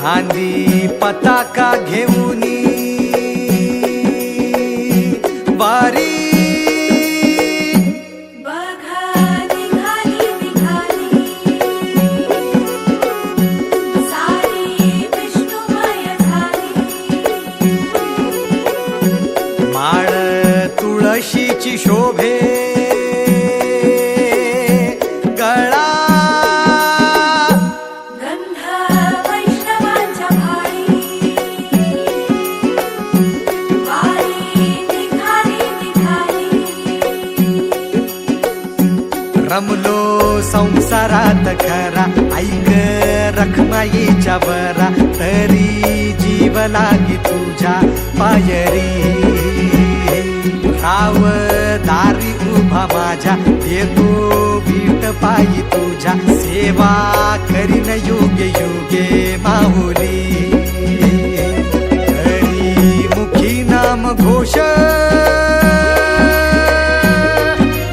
खांदी पताका घेऊनी वारी तुळशीची शोभे गळा गंध वैष्णवांच्या भाळी वारी निघाली रमलो संसारात खरा ऐक रखमाईच्या बरा तरी जीव लागी तुझ्या पायरी राव दारी उभा माझ्या येतो बीट पायी तुझ्या सेवा करीन योगे योगे माहुली हरी मुखी नाम घोष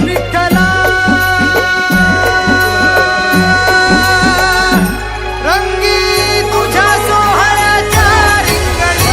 विठ्ठला रंगी तुझ्या सोहळ्याच्या रिंगणी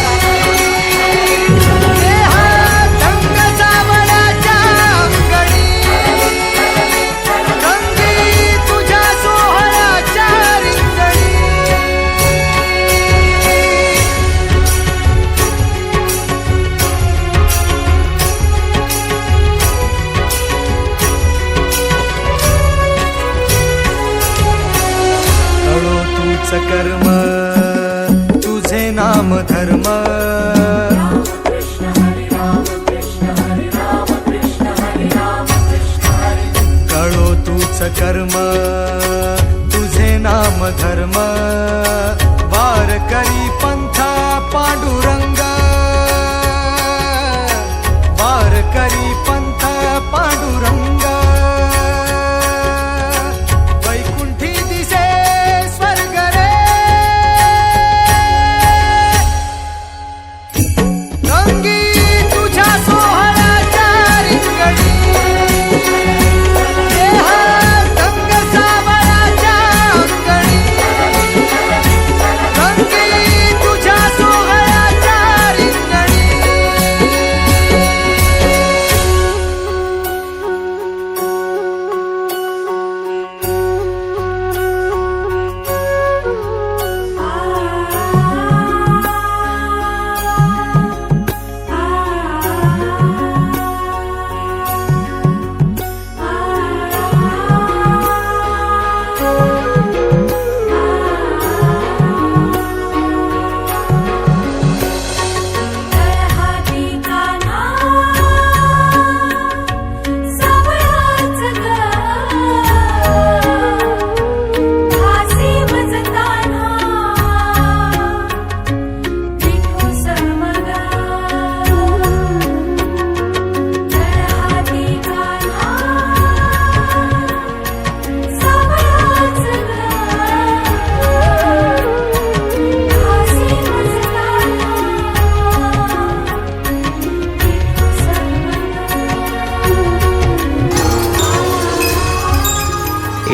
कर्म तुझे नाम धर्म कळो तूच कर्म तुझे नाम धर्म वारकरी पंथ पांडुरंग वारकरी पंथ पांडुरंग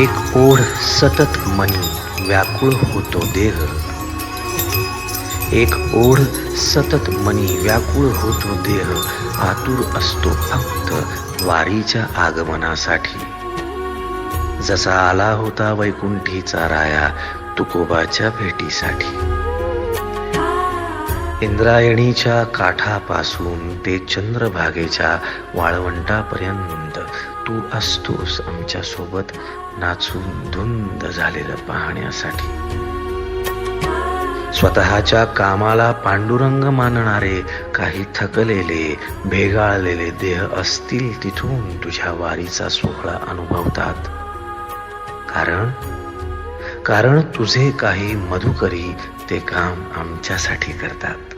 एक ओढ सतत मनी व्याकुळ होतो देह एक ओढ सतत मनी व्याकुळ होतो देह आतुर असतो फक्त वारीच्या आगमनासाठी जसा आला होता वैकुंठीचा राया तुकोबाच्या भेटीसाठी इंद्रायणीच्या काठापासून ते चंद्रभागेच्या वाळवंटापर्यंत तू असतोस आमच्या सोबत नाचून धुंद झालेलं पाहण्यासाठी स्वतःच्या कामाला पांडुरंग मानणारे काही थकलेले भेगाळलेले देह असतील तिथून तुझ्या वारीचा सोहळा अनुभवतात कारण तुझे काही मधुकरी ते काम आमच्यासाठी करतात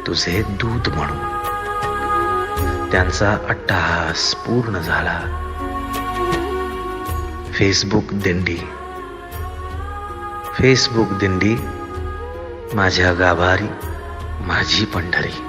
तुझे दूत म्हणून त्यांचा अट्टहास पूर्ण झाला फेसबुक दिंडी माझ्या गाभारी माझी पंढरी